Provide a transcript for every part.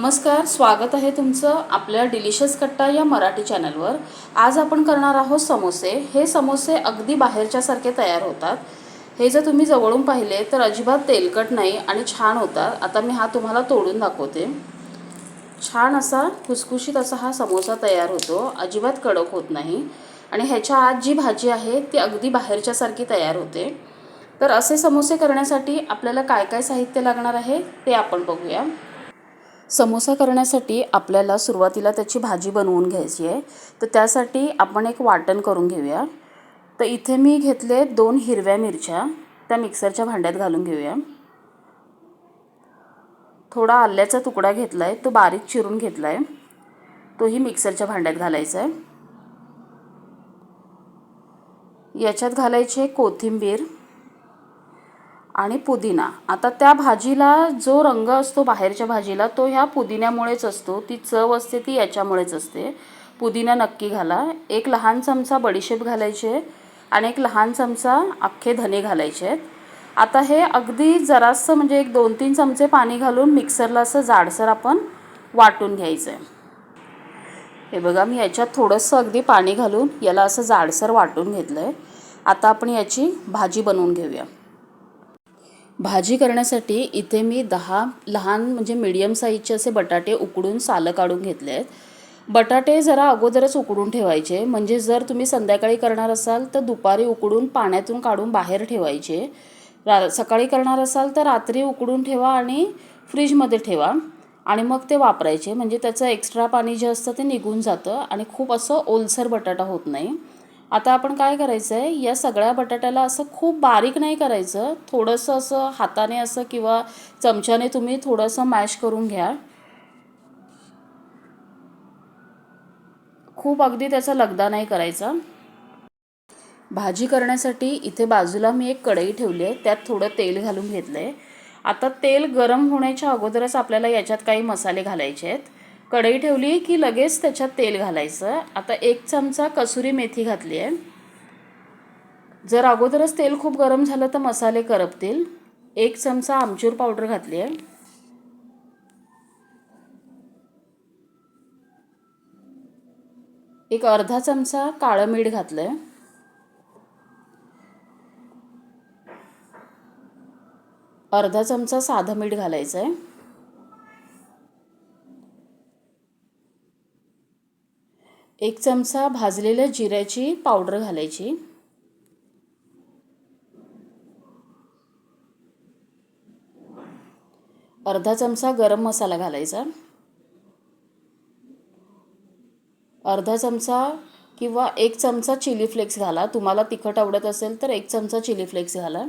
नमस्कार, स्वागत आहे तुमचं आपल्या डिलिशियस कट्टा या मराठी चॅनलवर। आज आपण करणार आहोत समोसे। हे समोसे अगदी बाहेरच्यासारखे तयार होतात। हे जर तुम्ही जवळून पाहिले तर अजिबात तेलकट नाही आणि छान होतात। आता मी हा तुम्हाला तोडून दाखवते। छान असा खुसखुशीत असा हा समोसा तयार होतो, अजिबात कडक होत नाही आणि ह्याच्या आत जी भाजी आहे ती अगदी बाहेरच्यासारखी तयार होते। तर असे समोसे करण्यासाठी आपल्याला काय काय साहित्य लागणार आहे ते आपण बघूया। समोसा करण्यासाठी आपल्याला सुरुवातीला त्याची भाजी बनवून घ्यायची आहे। तर त्यासाठी आपण एक वाटण करून घेऊया। तर इथे मी घेतले 2 हिरव्या मिरच्या, त्या मिक्सरच्या भांड्यात घालून घेऊया। थोडा आल्याचा तुकडा घेतलाय, तो बारीक चिरून घेतलाय, तोही मिक्सरच्या भांड्यात घालायचा आहे। याच्यात घालायचे कोथिंबीर आणि पुदिना। आता त्या भाजीला जो रंग असतो बाहेरच्या भाजीला तो ह्या पुदिन्यामुळेच असतो, ती चव असते ती याच्यामुळेच असते। पुदिना नक्की घाला। एक लहान चमचा बडीशेप घालायचे आणि एक लहान चमचा अख्खे धने घालायचे। आता हे अगदी जरासं म्हणजे एक 2-3 चमचे पाणी घालून मिक्सरला असं जाडसर आपण वाटून घ्यायचं आहे। हे बघा, मी याच्यात थोडंसं अगदी पाणी घालून याला असं जाडसर वाटून घेतलंय। आता आपण याची भाजी बनवून घेऊया। भाजी करण्यासाठी इथे मी 10 लहान म्हणजे मीडियम साईजचे असे बटाटे उकडून सालं काढून घेतले आहेत। बटाटे जरा अगोदरच उकडून ठेवायचे, म्हणजे जर तुम्ही संध्याकाळी करणार असाल तर दुपारी उकडून पाण्यातून काढून बाहेर ठेवायचे। सकाळी करणार असाल तर रात्री उकडून ठेवा आणि फ्रीजमध्ये ठेवा आणि मग ते वापरायचे, म्हणजे त्याचं एक्स्ट्रा पाणी जे असतं ते निघून जातं आणि खूप असं ओलसर बटाटा होत नाही। आता आपण काय करायचं आहे, या सगळ्या बटाट्याला असं खूप बारीक नाही करायचं, थोडंसं असं हाताने असं किंवा चमच्याने तुम्ही थोडंसं मॅश करून घ्या। खूप अगदी त्याचा लगदा नाही करायचा। भाजी करण्यासाठी इथे बाजूला मी एक कढई ठेवली आहे, त्यात थोडं तेल घालून घेतलं आहे। आता तेल गरम होण्याच्या अगोदरच आपल्याला याच्यात काही मसाले घालायचे आहेत। कढई ठेवली की लगेच त्याच्यात तेल घालायचं। आता 1 चमचा कसुरी मेथी घातली आहे। जर अगोदरच तेल खूप गरम झालं तर मसाले करपतील। 1 चमचा आमचूर पावडर घातली आहे। एक अर्धा चमचा काळं मीठ घातलं आहे। अर्धा चमचा साधं मीठ घालायचं आहे। 1 चमचा भाजलेल्या जिऱ्याची पावडर घालायची। अर्धा चमचा गरम मसाला घालायचा। अर्धा चमचा किंवा 1 चमचा चिली फ्लेक्स घाला, तुम्हाला तिखट आवडत असेल तर 1 चमचा चिली फ्लेक्स घाला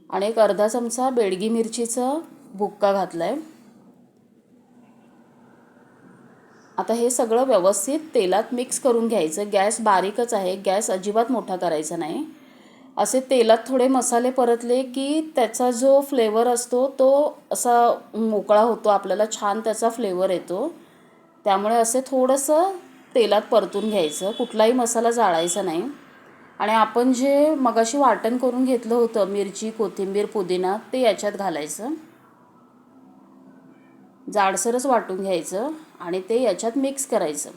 आणि एक अर्धा चमचा बेडगी मिरचीचा बुक्का घातलाय। आता हे सगळं व्यवस्थित तेलात मिक्स करून घ्यायचं। गॅस बारीकच आहे, गॅस अजिबात मोठा करायचा नाही। असे तेलात थोडे मसाले परतले की त्याचा जो फ्लेवर असतो तो असा मोकळा होतो, आपल्याला छान त्याचा फ्लेवर येतो। त्यामुळे असे थोडंसं तेलात परतून घ्यायचं, कुठलाही मसाला जाळायचा नाही। आणि आपण जे मगाशी वाटण करून घेतलं होतं मिरची, कोथिंबीर, पुदिना, ते याच्यात घालायचं। जाडसरच वाटून घ्यायचं आणि ते याच्यात मिक्स करायचं।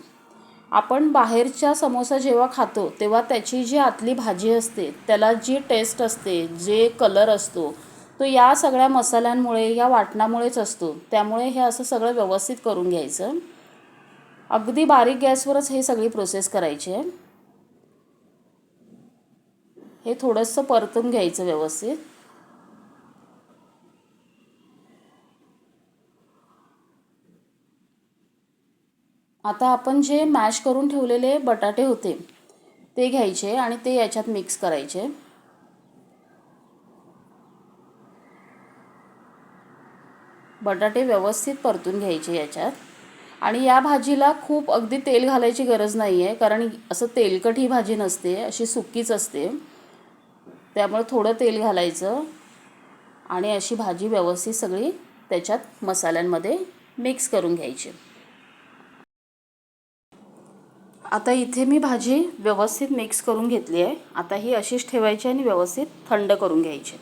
आपण बाहेरचा समोसा जेव्हा खातो तेव्हा त्याची जी आतली भाजी असते, त्याला जी टेस्ट असते, जे कलर असतो, तो या सगळ्या मसाल्यांमुळे, या वाटणामुळेच असतो। त्यामुळे हे असं सगळं व्यवस्थित करून घ्यायचं। अगदी बारीक गॅसवरच हे सगळी प्रोसेस करायची आहे। हे थोडंसं परतून घ्यायचं व्यवस्थित। आता आपण जे मॅश करून ठेवलेले बटाटे होते ते घ्यायचे आणि ते याच्यात मिक्स करायचे। बटाटे व्यवस्थित परतून घ्यायचे याच्यात। आणि या भाजीला खूप अगदी तेल घालायची गरज नाही आहे, कारण असं तेलकट ही भाजी नसते, अशी सुकीच असते। त्यामुळे थोडं तेल घालायचं आणि अशी भाजी व्यवस्थित सगळी त्याच्यात मसाल्यांमध्ये मिक्स करून घ्यायची। आता इथे मी भाजी व्यवस्थित मिक्स करून घेतली आहे। आता ही अशीच ठेवायची आणि व्यवस्थित थंड करून घ्यायची।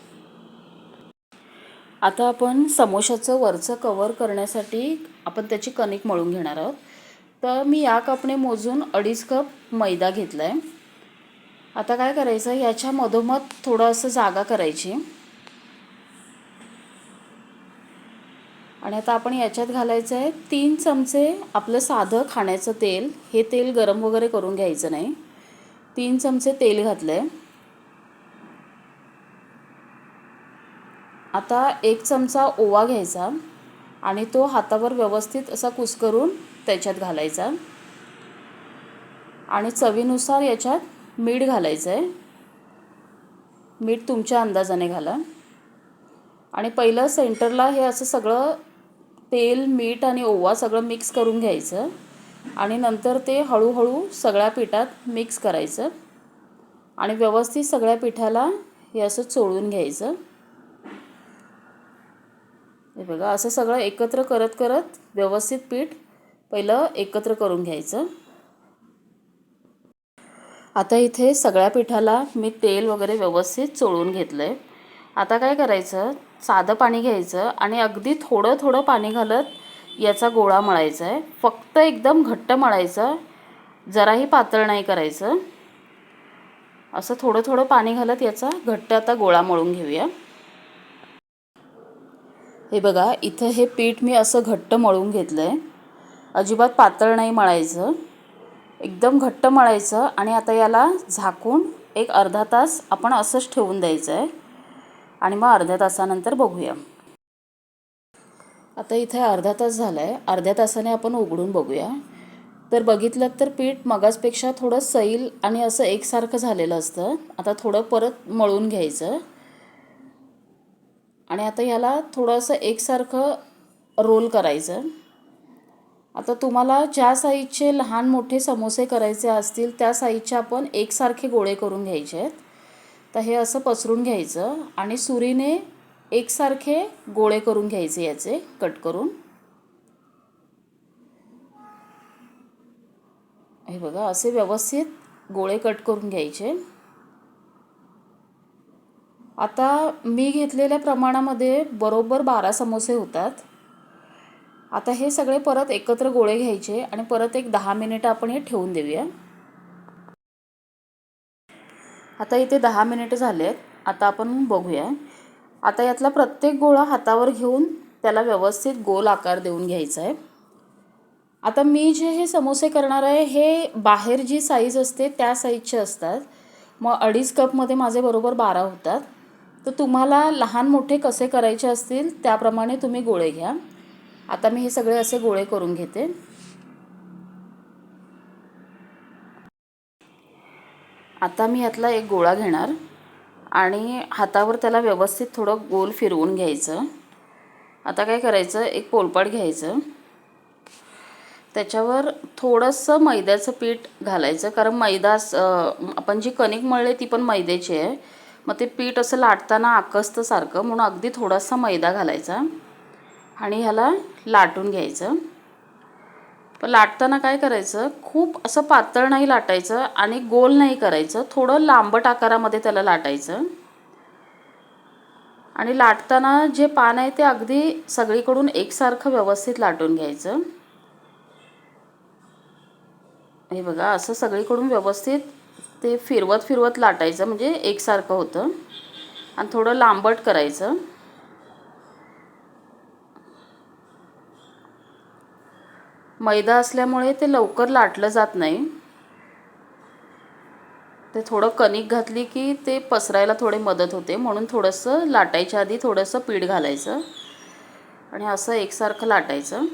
आता आपण समोशाचं वरचं कवर करण्यासाठी आपण त्याची कणिक मळून घेणार आहोत. तर मी या कपने मोजून 2.5 कप मैदा घेतला आहे. आता काय करायचं, याच्या मधोमध थोडं असं जागा करायची आणि आता आपण याच्यात घालायचं आहे 3 चमचे आपलं साधं खाण्याचं तेल. हे तेल गरम वगैरे करून घ्यायचं नाही. 3 चमचे तेल घातलं आहे. आता 1 चमचा ओवा घ्यायचा आणि तो हातावर व्यवस्थित असा कुस्करून त्याच्यात घालायचा आणि चवीनुसार याच्यात मीठ घालायचं आहे. मीठ तुमच्या अंदाजाने घाला आणि पहिलं सेंटरला हे असं सगळं तेल, मीठ आणि ओवा सगळं मिक्स करून घ्यायचं आणि नंतर ते हळूहळू सगळ्या पिठात मिक्स करायचं आणि व्यवस्थित सगळ्या पिठाला हे असं चोळून घ्यायचं. हे बघा, असं सगळं एकत्र करत करत व्यवस्थित पीठ पहिलं एकत्र करून घ्यायचं. आता इथे सगळ्या पिठाला मी तेल वगैरे व्यवस्थित चोळून घेतलं आहे. आता काय करायचं, साधं पाणी घ्यायचं आणि अगदी थोडं थोडं पाणी घालत याचा गोळा मळायचा आहे. फक्त एकदम घट्ट मळायचं, जराही पातळ नाही करायचं. असं थोडं थोडं पाणी घालत याचा घट्ट आता गोळा मळून घेऊया. हे बघा, इथं हे पीठ मी असं घट्ट मळून घेतलं आहे. अजिबात पातळ नाही मळायचं, एकदम घट्ट मळायचं आणि आता याला झाकून एक अर्धा तास आपण असंच ठेवून द्यायचं आहे आणि मग अर्ध्या तासानंतर बघूया. आता इथे अर्धा तास झाला आहे. अर्ध्या तासाने आपण उघडून बघूया. तर बघितलं तर पीठ मगासपेक्षा थोडं सैल आणि असं एकसारखं झालेलं असतं. आता थोडं परत मळून घ्यायचं आणि आता याला थोडंसं एकसारखं रोल करायचं. आता तुम्हाला ज्या साईजचे लहान मोठे समोसे करायचे असतील त्या साईजचे आपण एकसारखे गोळे करून घ्यायचे आहेत. तर हे असं पसरून घ्यायचं आणि सुरीने एकसारखे गोळे करून घ्यायचे, याचे कट करून. हे बघा, असे व्यवस्थित गोळे कट करून घ्यायचे. आता मी घेतलेल्या प्रमाणामध्ये बरोबर 12 समोसे होतात. आता हे सगळे परत एकत्र गोळे घ्यायचे आणि परत एक 10 मिनिटं आपण हे ठेवून देऊया. आता इथे 10 मिनिटं झाले आहेत. आता आपण बघूया. आता यातला प्रत्येक गोळा हातावर घेऊन त्याला व्यवस्थित गोल आकार देऊन घ्यायचा आहे. आता मी जे हे समोसे करणार आहे हे बाहेर जी साईज असते त्या साईजचे असतात. मग 2.5 कपमध्ये माझे बरोबर 12 होतात. तर तुम्हाला लहान मोठे कसे करायचे असतील त्याप्रमाणे तुम्ही गोळे घ्या. आता मी हे सगळे असे गोळे करून घेते. आता मी यातला एक गोळा घेणार आणि हातावर त्याला व्यवस्थित थोडं गोल फिरवून घ्यायचं. आता काय करायचं, एक पोलपाट घ्यायचं, त्याच्यावर थोडंसं मैद्याचं पीठ घालायचं, कारण मैदा आपण जी कणिक मळली ती पण मैद्याची आहे. मग ते पीठ असं लाटताना आकसतं सारखं, म्हणून अगदी थोडासा मैदा घालायचा आणि ह्याला लाटून घ्यायचं. पण लाटताना काय करायचं, खूप असं पातळ नाही लाटायचं आणि गोल नाही करायचं, थोडं लांबट आकारामध्ये त्याला लाटायचं. आणि लाटताना जे पान आहे ते अगदी सगळीकडून एकसारखं व्यवस्थित लाटून घ्यायचं. हे बघा, असं सगळीकडून व्यवस्थित ते फिरवत फिरवत लाटायचं, म्हणजे एकसारखं होतं. आणि थोडं लांबट करायचं. मैदा असल्यामुळे ते लवकर लाटलं जात नाही. ते थोडं कणिक घातली की ते पसरायला थोडी मदत होते, म्हणून थोडंसं लाटायच्या आधी थोडंसं पीठ घालायचं आणि असं एकसारखं लाटायचं.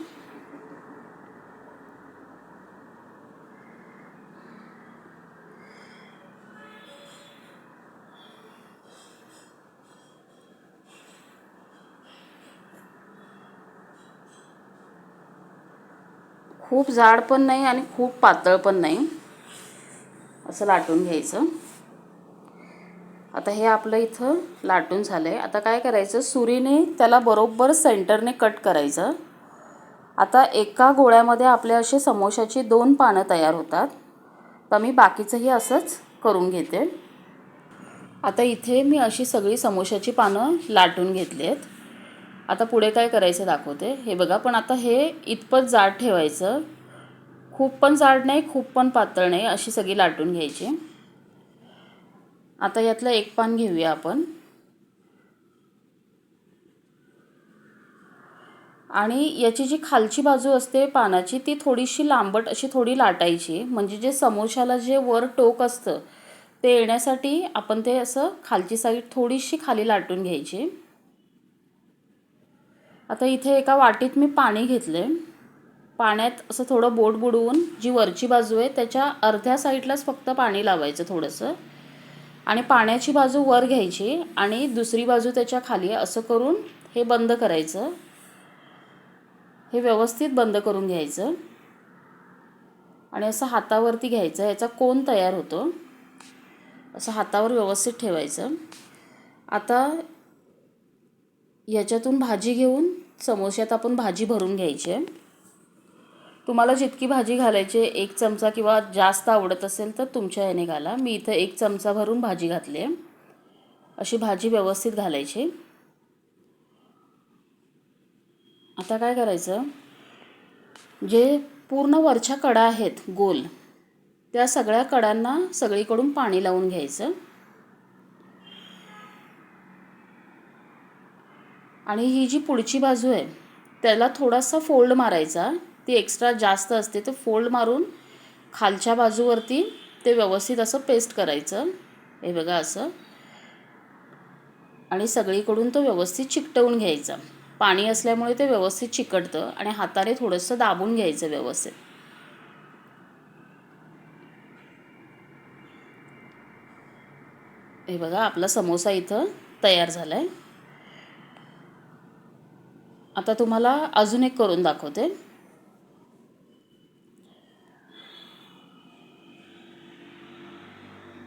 खूप जाड पण नाही आणि खूप पातळ पण नाही, असं लाटून घ्यायचं. आता हे आपलं इथं लाटून झालं आहे. आता काय करायचं, सुरीने त्याला बरोबर सेंटरने कट करायचं. आता एका गोळ्यामध्ये आपल्या असे समोशाची 2 पानं तयार होतात. तर मी बाकीचंही असंच करून घेते. आता इथे मी अशी सगळी समोशाची पानं लाटून घेतली आहेत. आता पुढे काय करायचं दाखवते. हे बघा, पण आता हे इतपत जाड ठेवायचं, खूप पण जाड नाही, खूप पण पातळ नाही, अशी सगळी लाटून घ्यायची. आता यातलं एक पान घेऊया आपण आणि याची जी खालची बाजू असते पानाची ती थोडीशी लांबट अशी थोडी लाटायची, म्हणजे जे समोशाला जे वर टोक असतं ते येण्यासाठी आपण ते असं खालची साईड थोडीशी खाली लाटून घ्यायची. आता इथे एका वाटीत मी पाणी घेतले. पाण्यात असं थोडं बोट बुडवून जी वरची बाजू आहे त्याच्या अर्ध्या साईडलाच फक्त पाणी लावायचं थोडंसं, आणि पाण्याची बाजू वर घ्यायची आणि दुसरी बाजू त्याच्या खाली, असं करून हे बंद करायचं. हे व्यवस्थित बंद करून घ्यायचं आणि असं हातावरती घ्यायचं. याचा कोन तयार होतो. असं हातावर व्यवस्थित ठेवायचं. आता याच्यातून भाजी घेऊन समोश्यात आपण भाजी भरून घ्यायची आहे. तुम्हाला जितकी भाजी घालायची, 1 चमचा किंवा जास्त आवडत असेल तर तुमच्या याने घाला. मी इथं 1 चमचा भरून भाजी घातली आहे. अशी भाजी व्यवस्थित घालायची. आता काय करायचं, जे पूर्ण वरच्या कडा आहेत गोल, त्या सगळ्या कडांना सगळीकडून पाणी लावून घ्यायचं आणि ही जी पुढची बाजू आहे त्याला थोडासा फोल्ड मारायचा. ती एक्स्ट्रा जास्त असते, तर फोल्ड मारून खालच्या बाजूवरती ते व्यवस्थित असं पेस्ट करायचं. हे बघा असं, आणि सगळीकडून तो व्यवस्थित चिकटवून घ्यायचा. पाणी असल्यामुळे ते व्यवस्थित चिकटतं आणि हाताने थोडंसं दाबून घ्यायचं व्यवस्थित. हे बघा, आपला समोसा इथं तयार झाला आहे. आता तुम्हाला अजून एक करून दाखवते.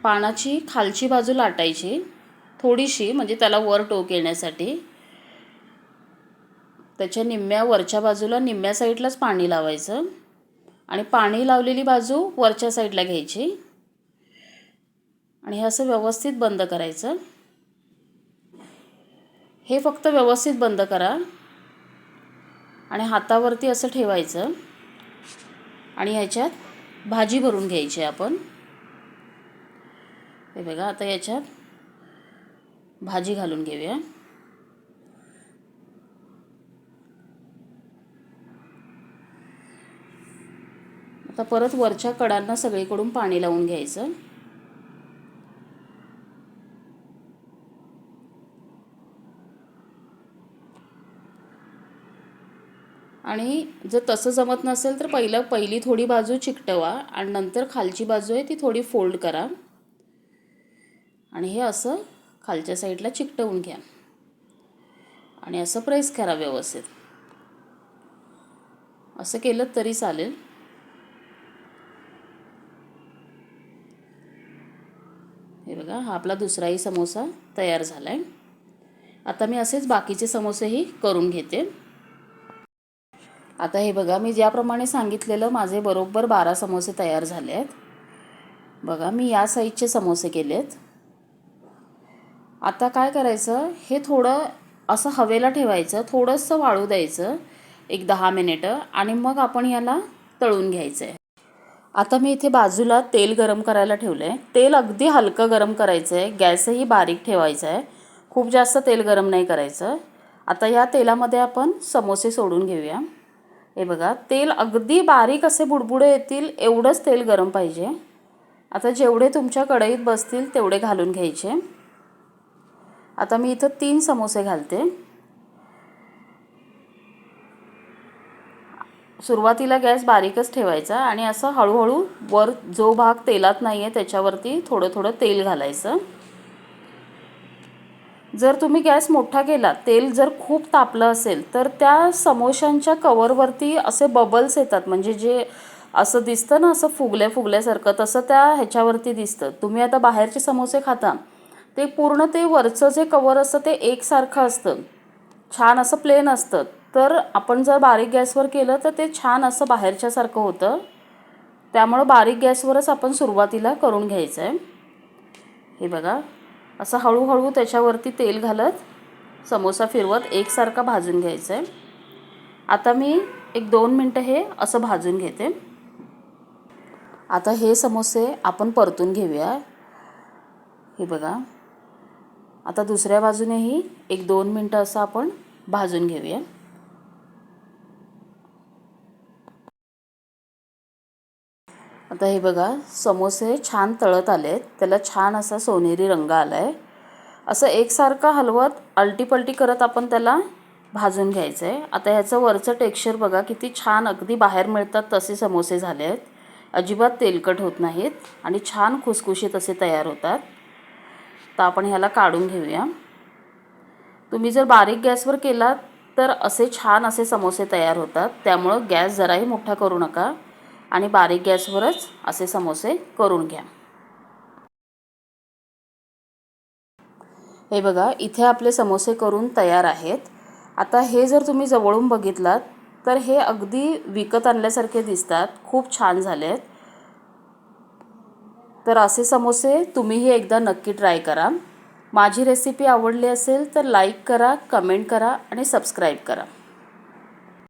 पानाची खालची बाजू लाटायची थोडीशी, म्हणजे त्याला वर टोक येण्यासाठी. त्याच्या निम्म्या वरच्या बाजूला निम्म्या साईडलाच पाणी लावायचं आणि पाणी लावलेली बाजू वरच्या साईडला घ्यायची आणि हे असं व्यवस्थित बंद करायचं. हे फक्त व्यवस्थित बंद करा आणि हातावरती असं ठेवायचं आणि ह्याच्यात भाजी भरून घ्यायची आपण. हे बघा, आता याच्यात भाजी घालून घेऊया. आता परत वरच्या कडांना सगळीकडून पाणी लावून घ्यायचं. आणि जर तसं जमत नसेल तर पहिली थोडी बाजू चिकटवा आणि नंतर खालची बाजू आहे ती थोडी फोल्ड करा आणि हे असं खालच्या साईडला चिकटवून घ्या आणि असं प्रेस करा व्यवस्थित. असं केलं तरी चालेल. हे बघा, हा आपला दुसराही समोसा तयार झाला आहे. आता मी असेच बाकीचे समोसेही करून घेते. आता हे बघा, मी ज्याप्रमाणे सांगितलेलं माझे बरोबर 12 समोसे तयार झाले आहेत. बघा, मी या साईजचे समोसे केलेत. आता काय करायचं, हे थोडं असं हवेला ठेवायचं, थोडंसं वाळू द्यायचं 1-10 मिनिटं आणि मग आपण याला तळून घ्यायचं आहे. आता मी इथे बाजूला तेल गरम करायला ठेवलं आहे. तेल अगदी हलकं गरम करायचं आहे. गॅसही बारीक ठेवायचा आहे. खूप जास्त तेल गरम नाही करायचं. आता या तेलामध्ये आपण समोसे सोडून घेऊया. हे बघा, तेल अगदी बारीक असे बुडबुडे येतील एवढंच तेल गरम पाहिजे. आता जेवढे तुमच्या कढईत बसतील तेवढे घालून घ्यायचे. आता मी इथं 3 समोसे घालते. सुरुवातीला गॅस बारीकच ठेवायचा आणि असं हळूहळू वर जो भाग तेलात नाही आहे त्याच्यावरती थोडं थोडं तेल घालायचं. जर तुम्ही गॅस मोठा केला, तेल जर खूप तापलं असेल तर त्या समोशांच्या कवरवरती असे बबल्स येतात, म्हणजे जे असं दिसतं ना, असं फुगल्यासारखं, तसं त्या ह्याच्यावरती दिसतं. तुम्ही आता बाहेरचे समोसे खाता ते पूर्ण ते वरचं जे कवर असतं ते एकसारखं असतं, छान असं प्लेन असतं. तर आपण जर बारीक गॅसवर केलं तर ते छान असं बाहेरच्यासारखं होतं. त्यामुळं बारीक गॅसवरच आपण सुरुवातीला करून घ्यायचं आहे. हे बघा, असं हळूहळू त्याच्यावरती तेल घालत समोसा फिरवत एकसारखा भाजून घ्यायचा आहे. आता मी 1-2 मिनटं हे असं भाजून घेते. आता हे समोसे आपण परतून घेऊया. हे बघा, आता दुसऱ्या बाजूनेही 1-2 मिनटं असं आपण भाजून घेऊया. आता हे बघा, समोसे छान तळत आलेत. त्याला छान असा सोनेरी रंग आला आहे. असं एकसारखं हलवत आलटीपलटी करत आपण त्याला भाजून घ्यायचं आहे. आता ह्याचं वरचं टेक्स्चर बघा किती छान, अगदी बाहेर मिळतात तसे समोसे झाले आहेत. अजिबात तेलकट होत नाहीत आणि छान खुसखुशीत असे तयार होतात. तर आपण ह्याला काढून घेऊया. तुम्ही जर बारीक गॅसवर केलात तर असे छान असे समोसे तयार होतात. त्यामुळं गॅस जराही मोठा करू नका आणि बारीक गॅसवरच असे समोसे करून घ्या. हे बघा, इथे आपले समोसे करून तयार आहेत. आता हे जर तुम्ही जवळून बघितलात तर हे अगदी विकत आणल्यासारखे दिसतात. खूप छान झाले आहेत. तर असे समोसे तुम्हीही एकदा नक्की ट्राय करा. माझी रेसिपी आवडली असेल तर लाईक करा, कमेंट करा आणि सबस्क्राईब करा.